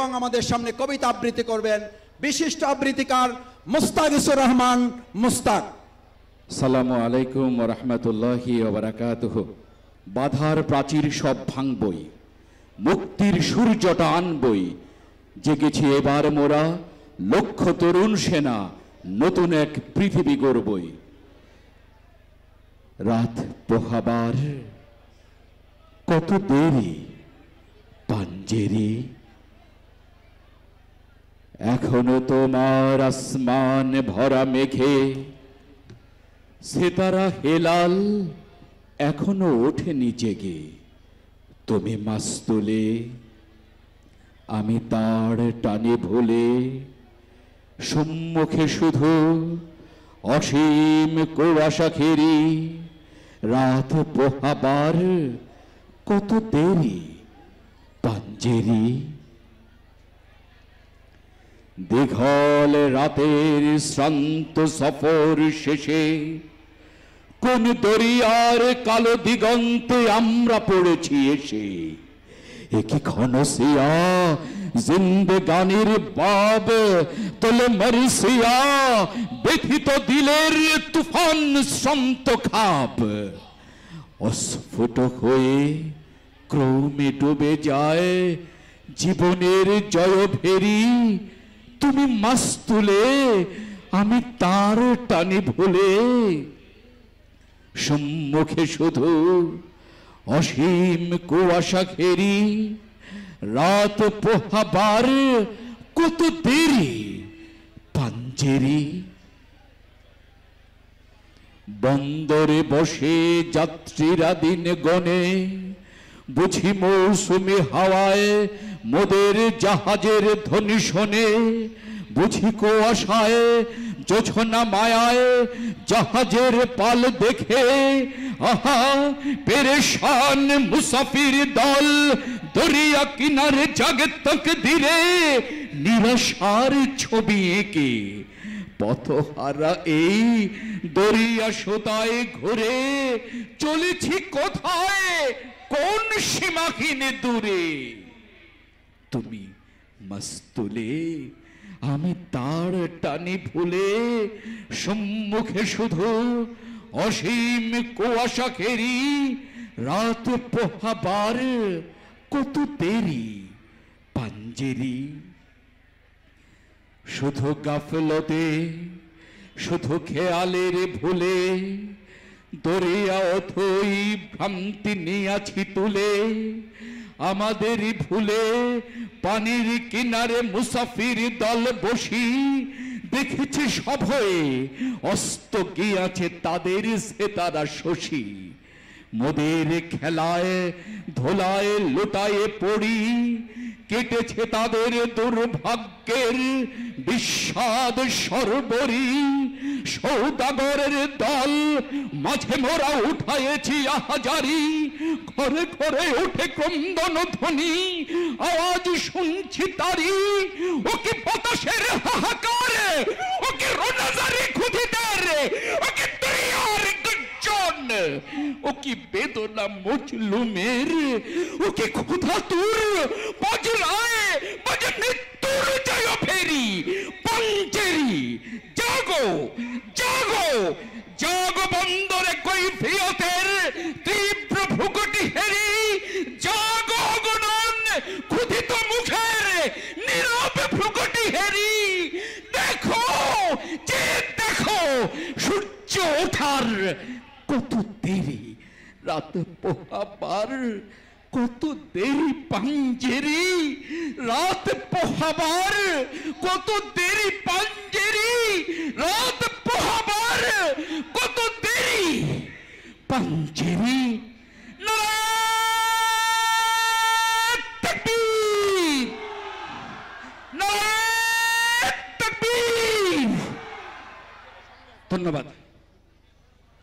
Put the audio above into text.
এবং আমাদের সামনে কবিতা আবৃত্তি করবেন বিশিষ্ট আবৃত্তিকার মুস্তাগিসুর রহমান মুস্তাক। সালামু আলাইকুম ওয়া রাহমাতুল্লাহি ওয়া বারাকাতুহু। বাধার প্রাচীর সব ভাঙবই, মুক্তির সূর্যটা আনবই, জেগেছি এবার মোরা লক্ষ তরুণ সেনা, নতুন এক পৃথিবী গড়বই। রাত পোহাবার কত দেরি পাঞ্জেরি, এখনো তোমার আসমান ভরা মেঘে সিতারা হেলাল এখনো ওঠেনি জেগে। তুমি মাস্তুলে আমি তার টানে ভুলে, সম্মুখে শুধু অসীম কুয়াশা ঘেরি। রাত পোহাবার কত দেরি পাঞ্জেরি, দীঘল রাতের শ্রান্ত সফর শেষে কোন দরিয়ার কালো দিগন্তে আমরা পড়েছি এসে। একি খনসিয়া জিন্দেগানির বাব তোলে মরসিয়া, ব্যথিত দিলের তুফান শ্রান্ত খাব। অস্ফুট হয়ে ক্রমে ডুবে যায় জীবনের জয় ভেরি। তুমি মাস্তুলে আমি তার টানে ভুলে, সম্মুখে শুধু অসীম কুয়াশা ঘেরি। রাত পোহাবার কত দেরি পাঞ্জেরি, বন্দরে বসে যাত্রীরা দিন গনে, বুঝি মৌসুমি হাওয়ায় মোদের জাহাজের ধ্বনি শোনে। বুঝি কুয়াশায় জোছনা মায়ায় জাহাজের পাল দেখে, আহা পেরেশান মুসাফির দল দরিয়া কিনারে জাগে তাকদীরে। নিরাশার ছবি এঁকে পথহারা এই দরিয়া সোতায় ঘুরে, চলেছি কোথায় কোন সীমাহীন দূরে। তুমি মাস্তুলে আমি তার টানি ভুলে, সম্মুখে শুধু অসীম কুয়াশা ঘেরি। রাত পোহাবার কত দেরি পাঞ্জেরি, শুধু গাফলতে শুধু খেয়ালের ভুলে, দরিয়া অথই ভ্রান্তি নিয়াছি তুলে। আমাদেরই ভুলে পানির কিনারে মুসাফির দল বসি, দেখেছি সব হয়ে অস্ত গিয়াছে তাদের সে তারা শশী। মোদের খেলায় ধোলায় লোটায়ে পড়ি, কেটেছে তাদের দুর্ভাগ্যের বিস্বাদ সর্বরি। সৌদাগরের দল মাঝে মোরা উঠায়েছি আহাজারি, ঘরে ঘরে উঠে ক্রন্দন ধ্বনি আওয়াজ শুনছি তারি। ও কি বাতাসের হাহাকার, ও কি রোনাজারি খুদিদার, ও কি দরিয়ার গর্জন, ও কি বেদনা মজলুমের, ও কি ক্ষুধা তুর বজরায় বজ মৃত্যুর জয় ফেরি। পাঞ্জেরি জাগো জাগো জাগো, বন্দরে কৈফিয়তের তীব্র ভ্রুকুটি হেরি। জাগো অগণন ক্ষুধিত মুখের নীরব ভ্রুকুটি হেরি। দেখো যে দেখো সূর্য ওঠার কত দেরি, রাত পোহাবার কত দেরি পাঞ্জেরি। রাত পোহাবার কত দেরি পাঞ্জেরি, রাত পোহাবার কত দেরি পাঞ্জেরি। নারায়ে তাকবীর, নারায়ে তাকবীর। ধন্যবাদ।